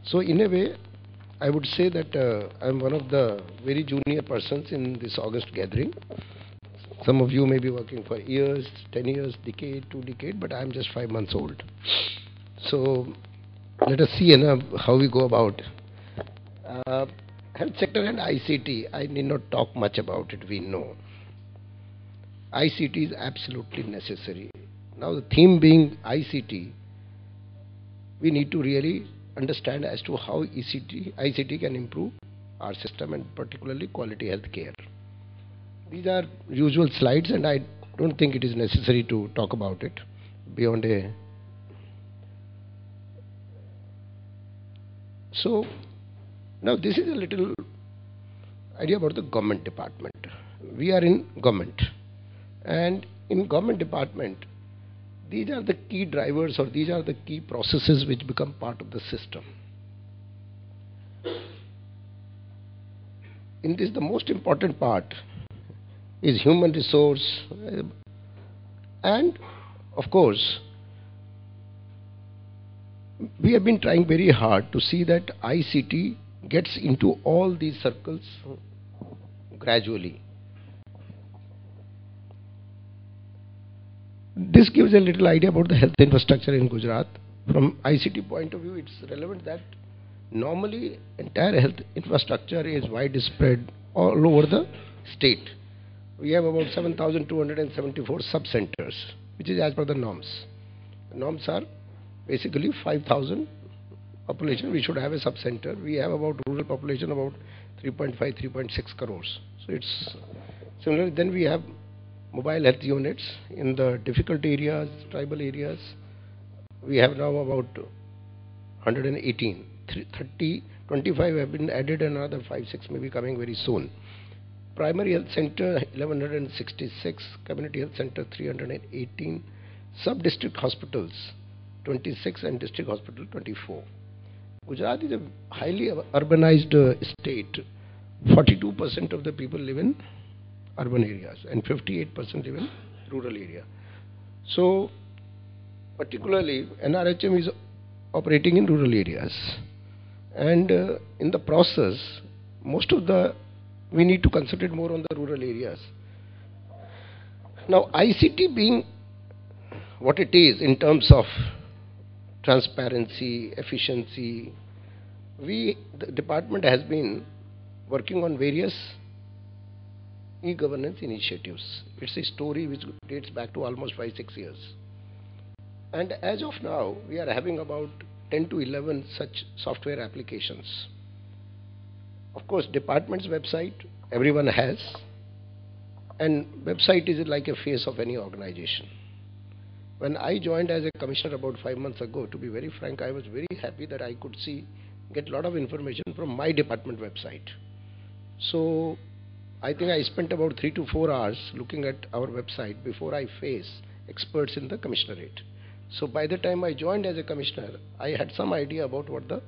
So in a way, I would say that I'm one of the very junior persons in this August gathering. Some of you may be working for years, 10 years, decade, 2 decades, but I'm just 5 months old. So let us see how we go about. Uh, Health sector and ICT, I need not talk much about it, we know. ICT is absolutely necessary. Now the theme being ICT, we need to really understand as to how ICT can improve our system and particularly quality health care. These are usual slides and I don't think it is necessary to talk about it beyond a... So now this is a little idea about the government department. We are in government, and in government department these are the key drivers or these are the key processes which become part of the system. In this, the most important part is human resource, and of course we have been trying very hard to see that ICT gets into all these circles gradually. This gives a little idea about the health infrastructure in Gujarat. From ICT point of view, it's relevant that normally entire health infrastructure is widespread all over the state. We have about 7,274 sub-centers, which is as per the norms. The norms are basically 5,000 population, we should have a sub-center. We have about rural population about 3.5, 3.6 crores. So it's similar. Then we have mobile health units in the difficult areas, tribal areas. We have now about 118. 25 have been added, another 5, 6 may be coming very soon. Primary health center 1166, community health center 318, sub-district hospitals 26 and district hospital 24. Gujarat is a highly urbanized state. 42% of the people live in urban areas and 58% live in rural area. So particularly NRHM is operating in rural areas, and in the process we need to concentrate more on the rural areas. Now ICT being what it is in terms of transparency, efficiency, the department has been working on various e-governance initiatives. It's a story which dates back to almost 5-6 years. And as of now, we are having about 10 to 11 such software applications. Of course, department's website everyone has, and website is like a face of any organization. When I joined as a commissioner about 5 months ago, to be very frank, I was very happy that I could get a lot of information from my department website. So I think I spent about 3 to 4 hours looking at our website before I face experts in the commissionerate. So by the time I joined as a commissioner, I had some idea about what the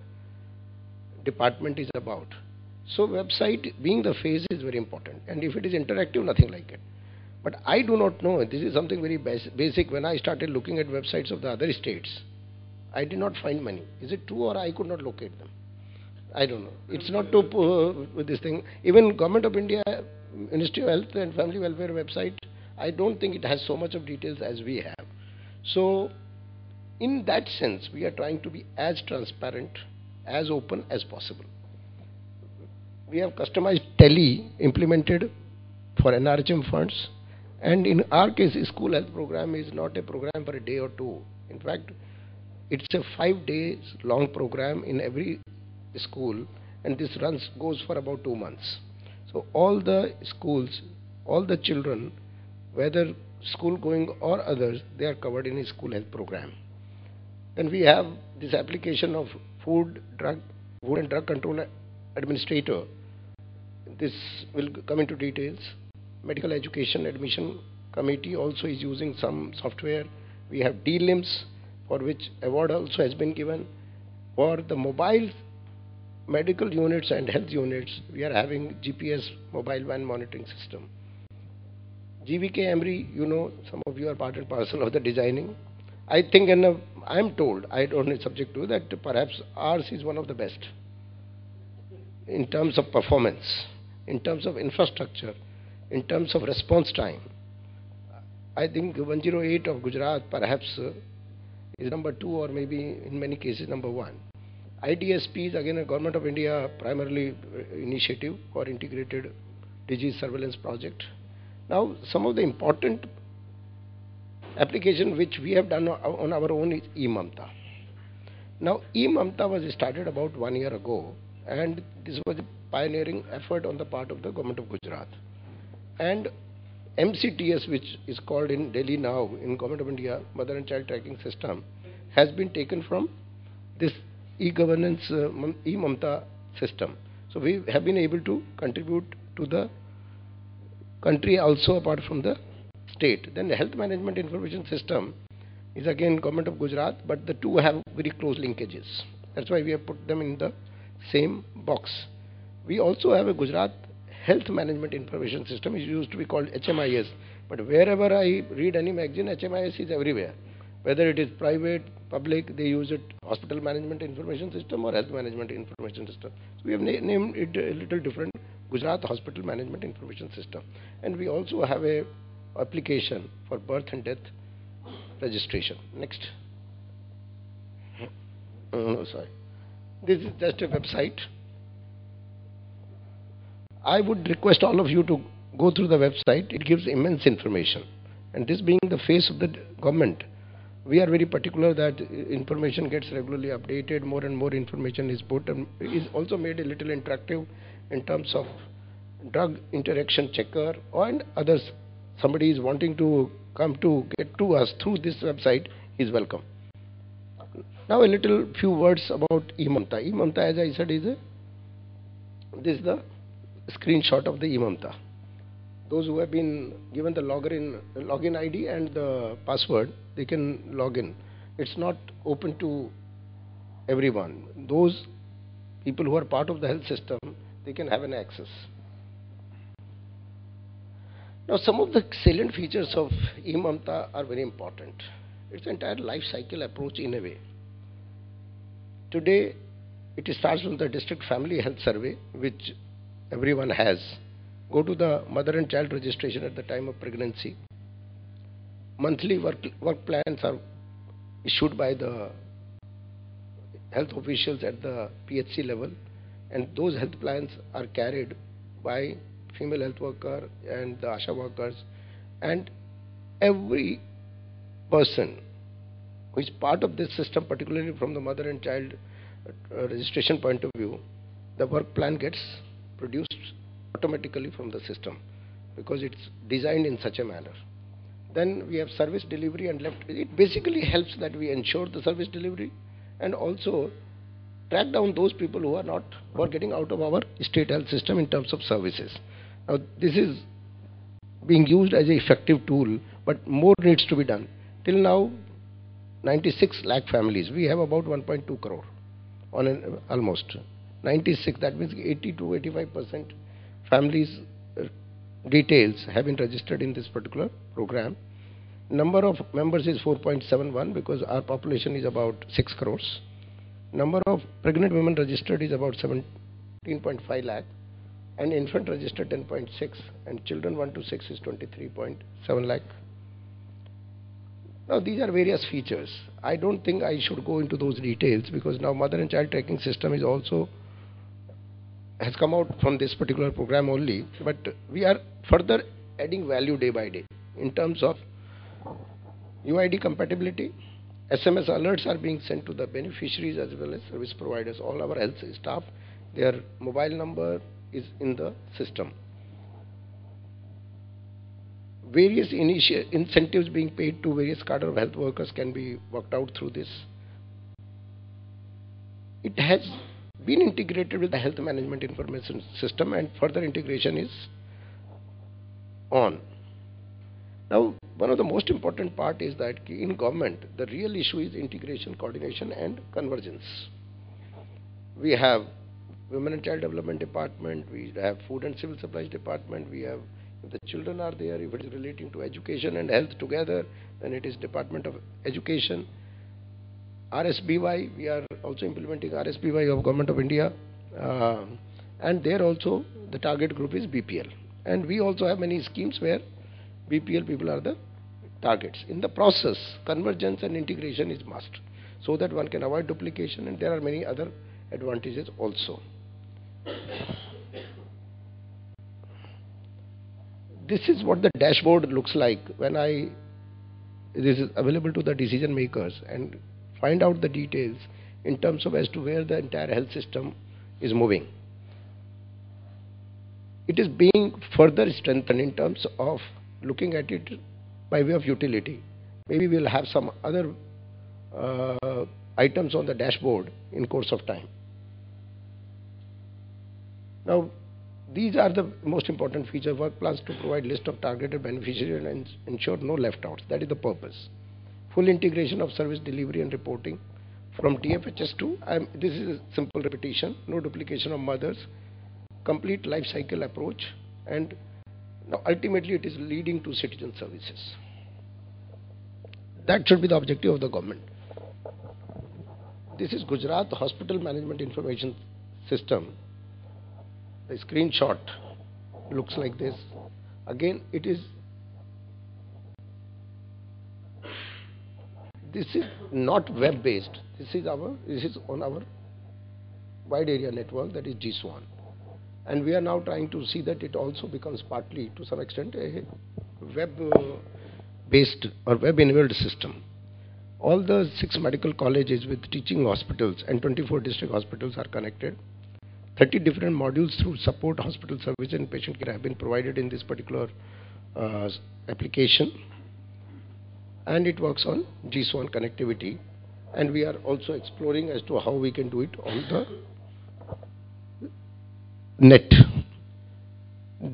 department is about. So website being the face is very important, and if it is interactive, nothing like it. But I do not know, this is something very basic. When I started looking at websites of the other states, I did not find many. Is it true, or I could not locate them? I don't know. It's not to with this thing. Even Government of India, Ministry of Health and Family Welfare website, I don't think it has so much of details as we have. So in that sense, we are trying to be as transparent, as open as possible. We have customized tele implemented for NRHM funds. And in our case, school health program is not a program for a day or two. In fact, it's a 5 days long program in every school, and this goes for about 2 months. So all the schools, all the children, whether school going or others, they are covered in a school health program. And we have this application of Food and Drug Control Administrator. This will come into details. Medical Education Admission Committee also is using some software. We have DLIMS, for which award also has been given. For the mobile medical units and health units, we are having GPS mobile van monitoring system. GVK Emery, some of you are part and parcel of the designing. I think, and I'm told, I don't know, subject to that, perhaps ours is one of the best in terms of performance, in terms of infrastructure, in terms of response time. I think 108 of Gujarat perhaps is number two, or maybe in many cases number one. IDSP is again a Government of India primarily initiative for integrated disease surveillance project. Now, some of the important application which we have done on our own is eMamta. Now, eMamta was started about 1 year ago, and this was a pioneering effort on the part of the Government of Gujarat. And MCTS, which is called in Delhi now in Government of India Mother and Child Tracking System, has been taken from this e-governance eMamta system. So we have been able to contribute to the country also apart from the state. Then the health management information system is again Government of Gujarat, but the two have very close linkages. That's why we have put them in the same box. We also have a Gujarat health management information system. It used to be called HMIS, but wherever I read any magazine, HMIS is everywhere. Whether it is private, public, they use it hospital management information system or health management information system. So we have named it a little different, Gujarat Hospital Management Information System. And we also have a application for birth and death registration. Next. Sorry. This is just a website. I would request all of you to go through the website. It gives immense information. And this being the face of the government, we are very particular that information gets regularly updated. More and more information is put, and is also made a little interactive in terms of drug interaction checker and others. Somebody is wanting to come to get to us through this website, is welcome. Now a little few words about eMamta. eMamta, as I said, this is the screenshot of the eMamta. Those who have been given the login ID and the password, they can log in. It's not open to everyone. Those people who are part of the health system, they can have an access. Now, some of the salient features of eMamta are very important. It's an entire life cycle approach in a way. Today, it starts from the district family health survey, which everyone has. Go to the mother and child registration at the time of pregnancy. Monthly work plans are issued by the health officials at the PHC level, and those health plans are carried by female health worker and the ASHA workers, and every person who is part of this system, particularly from the mother and child registration point of view, the work plan gets produced automatically from the system because it's designed in such a manner. Then we have service delivery and left. It basically helps that we ensure the service delivery and also track down those people who are getting out of our state health system in terms of services. Now, this is being used as an effective tool, but more needs to be done. Till now, 96 lakh families. We have about 1.2 crore on almost 96. That means 80 to 85% families details have been registered in this particular program. Number of members is 4.71 because our population is about 6 crores. Number of pregnant women registered is about 17.5 lakh, and infant registered 10.6, and children 1 to 6 is 23.7 lakh. Now these are various features. I don't think I should go into those details because now mother and child tracking system is also has come out from this particular program only, but we are further adding value day by day in terms of UID compatibility. SMS alerts are being sent to the beneficiaries as well as service providers. All our health staff, their mobile number is in the system. Various incentives being paid to various cadre of health workers can be worked out through this. It has been integrated with the health management information system, and further integration is on. Now, one of the most important part is that in government, the real issue is integration, coordination and convergence. We have Women and Child Development Department, we have Food and Civil Supplies Department, we have If the children are there, if it is relating to education and health together, then it is Department of Education. RSBY, we are also implementing RSBY of Government of India, uh, and there also the target group is BPL. And we also have many schemes where BPL people are the targets. In the process, convergence and integration is must, so that one can avoid duplication, and there are many other advantages also. This is what the dashboard looks like when this is available to the decision makers and find out the details in terms of as to where the entire health system is moving. It is being further strengthened in terms of looking at it by way of utility. Maybe we'll have some other items on the dashboard in course of time. Now, these are the most important feature: work plans to provide list of targeted beneficiaries and ensure no left outs. That is the purpose. Full integration of service delivery and reporting from TFHS to, this is a simple repetition, no duplication of mothers, complete life cycle approach, and now ultimately it is leading to citizen services. That should be the objective of the government. This is Gujarat Hospital Management Information System. The screenshot looks like this. Again, this is not web based. This is on our wide area network, that is GSWAN. And we are now trying to see that it also becomes partly, to some extent, a web based or web enabled system. All the 6 medical colleges with teaching hospitals and 24 district hospitals are connected. 30 different modules through support, hospital service and patient care have been provided in this particular application, and it works on GSWAN connectivity, and we are also exploring as to how we can do it on the net.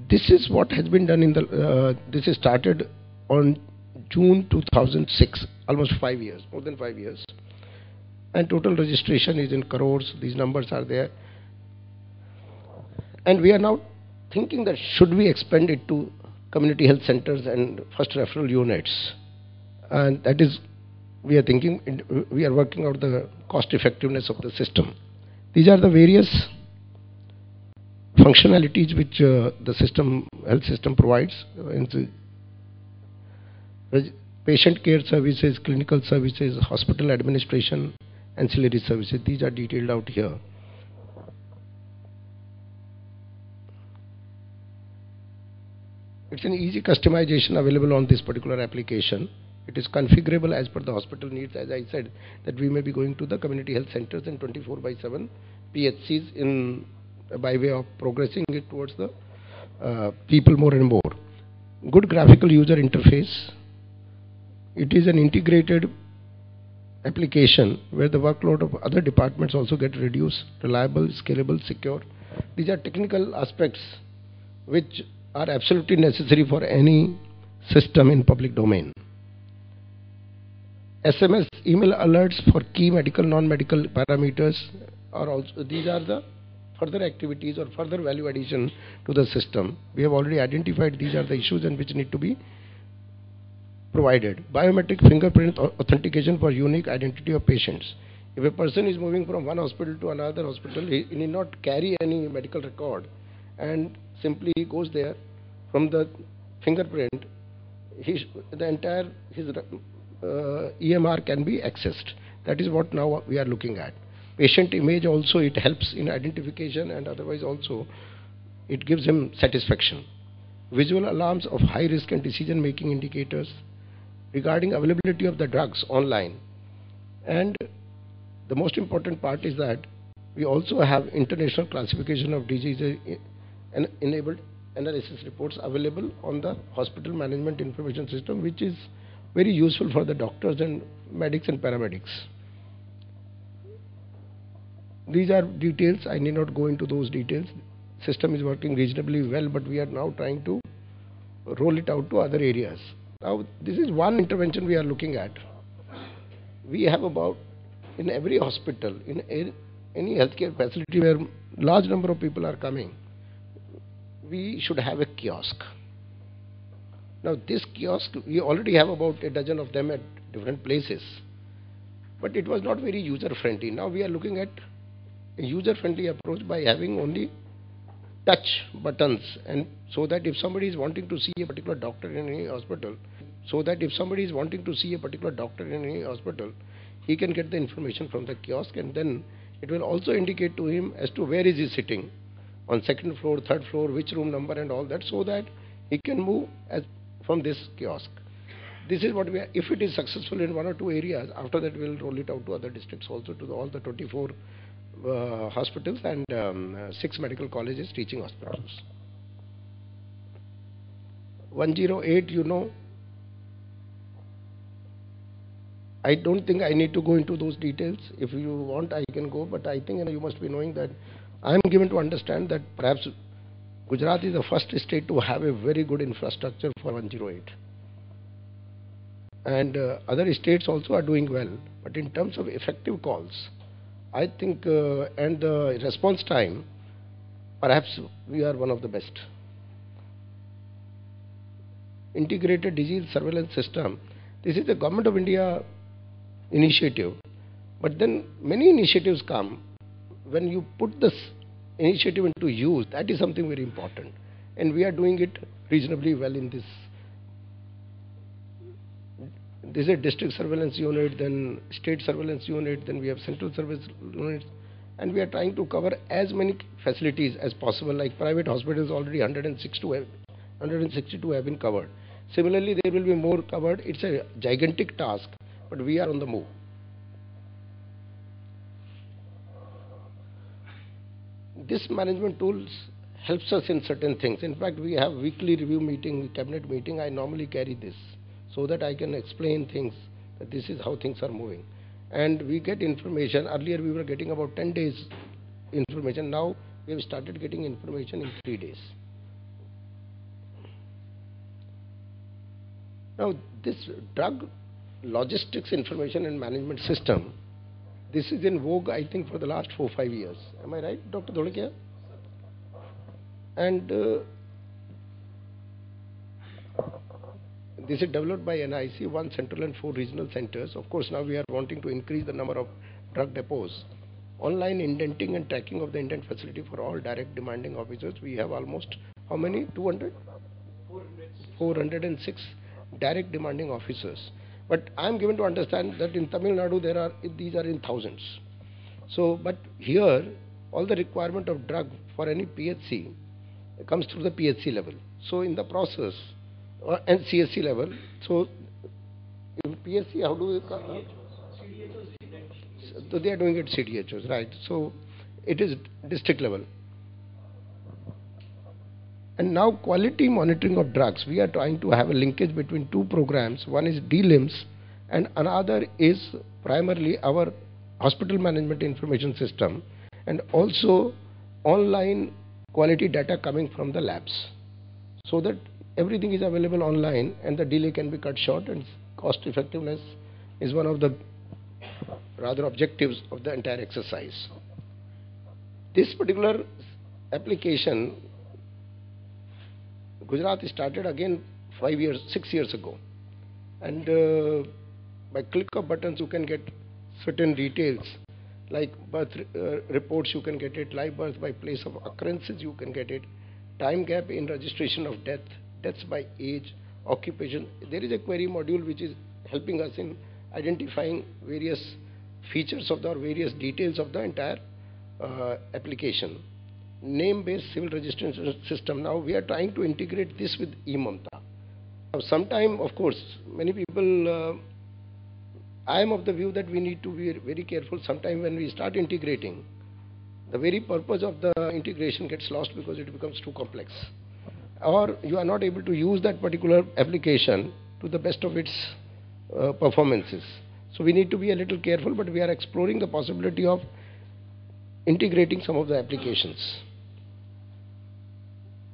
This is what has been done in the this is started on June 2006, almost 5 years, more than 5 years, and total registration is in crores. These numbers are there. And we are now thinking that should we expand it to community health centers and first referral units. And that is, we are thinking, we are working out the cost effectiveness of the system. These are the various functionalities which the health system provides. Patient care services, clinical services, hospital administration, ancillary services. These are detailed out here. It's an easy customization available on this particular application. It is configurable as per the hospital needs. As I said, that we may be going to the community health centers and 24/7 PHCs by way of progressing it towards the people more and more. Good graphical user interface. It is an integrated application where the workload of other departments also get reduced. Reliable, scalable, secure. These are technical aspects which are absolutely necessary for any system in public domain. SMS email alerts for key medical, non-medical parameters are also, these are the further activities or further value addition to the system. We have already identified these are the issues and which need to be provided. Biometric fingerprint authentication for unique identity of patients. If a person is moving from one hospital to another hospital, he need not carry any medical record, and simply he goes there. From the fingerprint, his EMR can be accessed. That is what now we are looking at. Patient image also, it helps in identification, and otherwise also it gives him satisfaction. Visual alarms of high risk and decision making indicators regarding availability of the drugs online. And the most important part is that we also have international classification of diseases and enabled analysis reports available on the hospital management information system, which is very useful for the doctors and medics and paramedics. These are details. I need not go into those details. System is working reasonably well, but we are now trying to roll it out to other areas. Now, this is one intervention we are looking at. We have about, in every hospital, in any healthcare facility where large number of people are coming, we should have a kiosk. Now this kiosk, we already have about a dozen of them at different places, but it was not very user friendly. Now we are looking at a user friendly approach by having only touch buttons, and so that if somebody is wanting to see a particular doctor in any hospital, he can get the information from the kiosk, and then it will also indicate to him as to where is he sitting, on second floor, third floor, which room number and all that, so that he can move as from this kiosk. This is what we are, if it is successful in one or two areas, after that we will roll it out to other districts also, to all the 24 hospitals and 6 medical colleges, teaching hospitals. 108, I don't think I need to go into those details. If you want, I can go, but I think you must be knowing that I am given to understand that perhaps Gujarat is the first state to have a very good infrastructure for 108. And other states also are doing well. But in terms of effective calls, I think, and the response time, perhaps we are one of the best. Integrated disease surveillance system. This is the Government of India initiative. But then many initiatives come. When you put this initiative into use, that is something very important. And we are doing it reasonably well in this. This is a district surveillance unit, then state surveillance unit, then we have central service units, and we are trying to cover as many facilities as possible. Like private hospitals, already 162 have been covered. Similarly, there will be more covered. It's a gigantic task, but we are on the move. This management tools helps us in certain things. In fact, we have weekly review meeting, cabinet meeting. I normally carry this, so that I can explain things, that this is how things are moving. And we get information. Earlier we were getting about 10 days information. Now we have started getting information in 3 days. Now this drug logistics information and management system, this is in vogue, I think, for the last 4-5 years. Am I right, Dr. Dholakia? And this is developed by NIC, 1 central and 4 regional centers. Of course, now we are wanting to increase the number of drug depots. Online indenting and tracking of the indent facility for all direct demanding officers. We have almost, how many? 200? 406 direct demanding officers. But I am given to understand that in Tamil Nadu, these are in thousands. So, but here, all the requirement of drug for any PHC comes through the PHC level. So, in the process, and CSC level. So, in PSC, how do we call? So they are doing it CDHOs, right? So it is district level. And now quality monitoring of drugs. We are trying to have a linkage between 2 programs. One is DLIMS and another is primarily our hospital management information system, and also online quality data coming from the labs, so that everything is available online and the delay can be cut short, and cost effectiveness is one of the rather objectives of the entire exercise. This particular application, Gujarat started again 6 years ago, and by click of buttons you can get certain details like birth reports, you can get it, live birth by place of occurrences, you can get it, time gap in registration of deaths by age, occupation. There is a query module which is helping us in identifying various features of the or various details of the entire application. Name-based civil registration system. Now we are trying to integrate this with eMamta. Now sometime, of course, many people, I am of the view that we need to be very careful. Sometime when we start integrating, the very purpose of the integration gets lost because it becomes too complex, or you are not able to use that particular application to the best of its performances. So we need to be a little careful, but we are exploring the possibility of integrating some of the applications.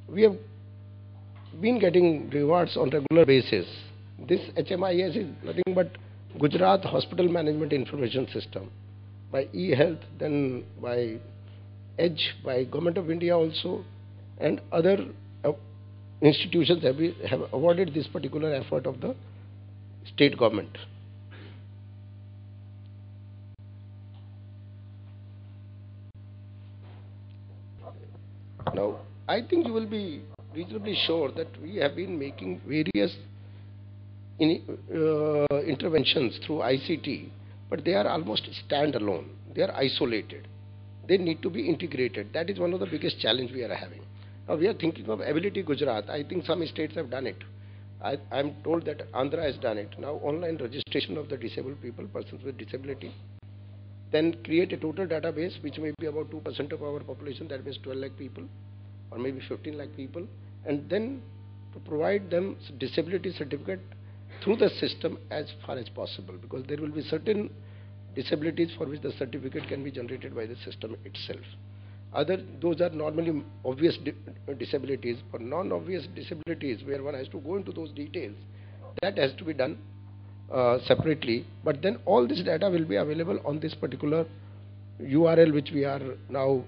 We have been getting rewards on regular basis. This HMIS is nothing but Gujarat Hospital Management Information System, by eHealth, then by Edge, by Government of India also, and other institutions have awarded this particular effort of the state government. Now, I think you will be reasonably sure that we have been making various interventions through ICT, but they are almost standalone. They are isolated. They need to be integrated. That is one of the biggest challenge we are having. Now we are thinking of Ability Gujarat. I think some states have done it. I'm told that Andhra has done it. Now online registration of the disabled people, persons with disability, then create a total database which may be about 2% of our population, that means 12 lakh people or maybe 15 lakh people, and then to provide them disability certificate through the system as far as possible, because there will be certain disabilities for which the certificate can be generated by the system itself. Those are normally obvious disabilities. For non-obvious disabilities, where one has to go into those details, that has to be done separately. But then all this data will be available on this particular URL, which we are now,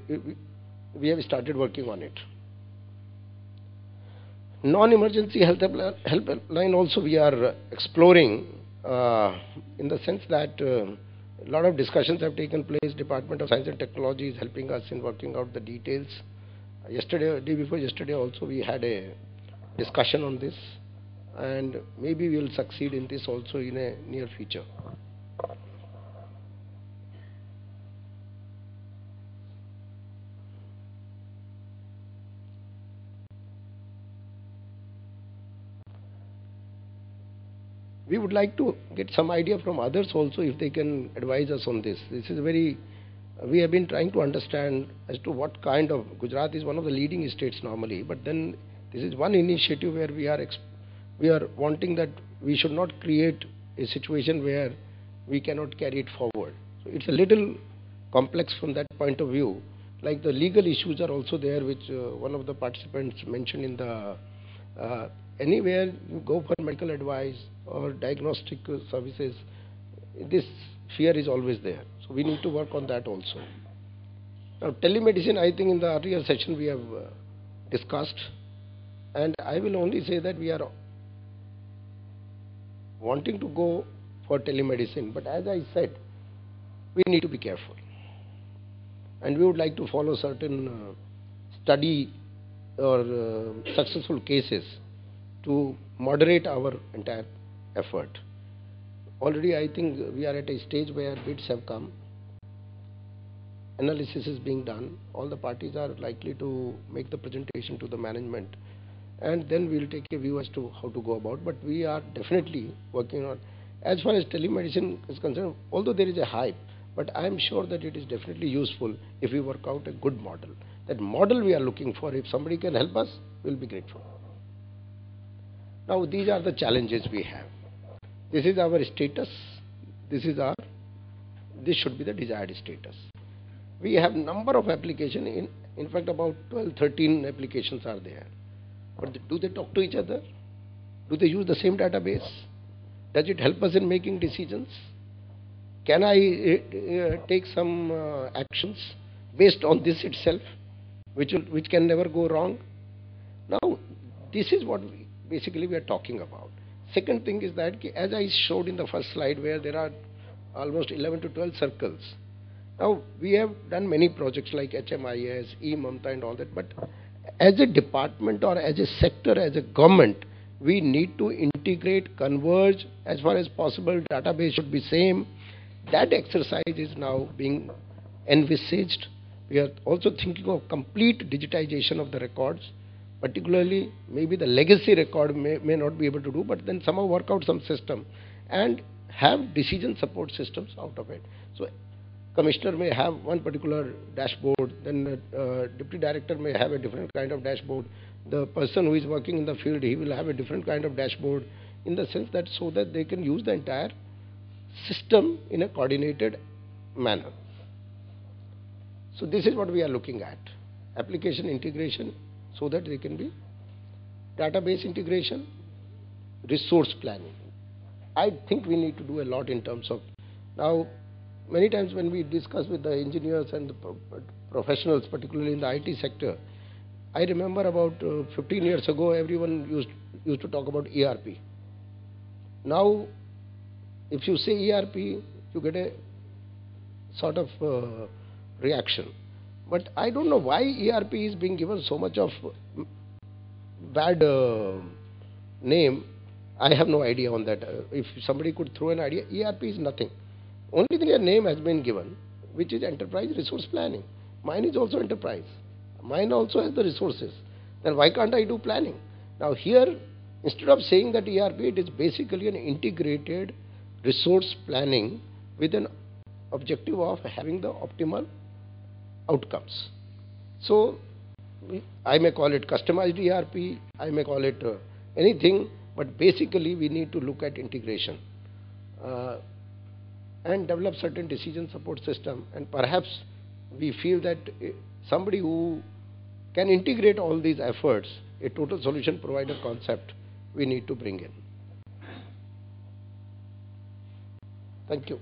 we have started working on it. Non-emergency helpline also we are exploring, in the sense that a lot of discussions have taken place. Department of Science and Technology is helping us in working out the details. Yesterday, day before yesterday also, we had a discussion on this, and maybe we will succeed in this also in a near future. We would like to get some idea from others also, if they can advise us on this. This is very, we have been trying to understand as to what kind of, Gujarat is one of the leading states normally, but then this is one initiative where we are wanting that we should not create a situation where we cannot carry it forward. So it's a little complex from that point of view. Like the legal issues are also there, which one of the participants mentioned in the anywhere you go for medical advice or diagnostic services, this fear is always there. So we need to work on that also. Now telemedicine, I think in the earlier session we have discussed, and I will only say that we are wanting to go for telemedicine, but as I said, we need to be careful, and we would like to follow certain study or successful cases to moderate our entire effort. Already I think we are at a stage where bids have come, analysis is being done, all the parties are likely to make the presentation to the management, and then we will take a view as to how to go about. But we are definitely working on, as far as telemedicine is concerned, although there is a hype, but I am sure that it is definitely useful if we work out a good model. That model we are looking for, if somebody can help us, we will be grateful. Now these are the challenges we have. This is our status. This should be the desired status. We have number of applications. In fact, about 12, 13 applications are there. But do they talk to each other? Do they use the same database? Does it help us in making decisions? Can I take some actions based on this itself, which can never go wrong? Now, this is what basically we are talking about. Second thing is that, as I showed in the first slide, where there are almost 11 to 12 circles. Now, we have done many projects like HMIS, E-Mamta and all that, but as a department or as a sector, as a government, we need to integrate, converge, as far as possible, database should be same. That exercise is now being envisaged. We are also thinking of complete digitization of the records. Particularly, maybe the legacy record may not be able to do, but then somehow work out some system and have decision support systems out of it. So commissioner may have one particular dashboard, then deputy director may have a different kind of dashboard. The person who is working in the field, he will have a different kind of dashboard, in the sense that so that they can use the entire system in a coordinated manner. So this is what we are looking at. Application integration, so that they can be database integration, resource planning. I think we need to do a lot in terms of, now many times when we discuss with the engineers and the professionals, particularly in the IT sector, I remember about 15 years ago, everyone used to talk about ERP. Now, if you say ERP, you get a sort of reaction. But I don't know why ERP is being given so much of bad name. I have no idea on that. If somebody could throw an idea, ERP is nothing. Only thing a name has been given, which is enterprise resource planning. Mine is also enterprise. Mine also has the resources. Then why can't I do planning? Now here, instead of saying that ERP, it is basically an integrated resource planning with an objective of having the optimal outcomes. So I may call it customized ERP, I may call it anything, but basically we need to look at integration and develop certain decision support system, and perhaps we feel that somebody who can integrate all these efforts, a total solution provider concept, we need to bring in. Thank you.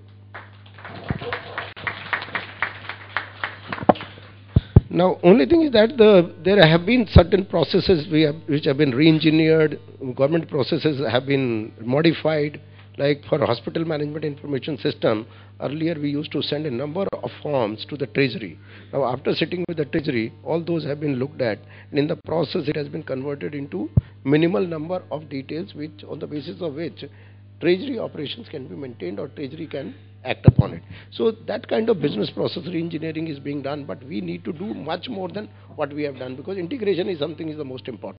Now, only thing is that there have been certain processes which have been re-engineered, government processes have been modified. Like for hospital management information system, earlier we used to send a number of forms to the treasury. Now, after sitting with the treasury, all those have been looked at, and in the process it has been converted into minimal number of details, which on the basis of which treasury operations can be maintained or treasury can act upon it. So that kind of business process re-engineering is being done, but we need to do much more than what we have done, because integration is something is the most important.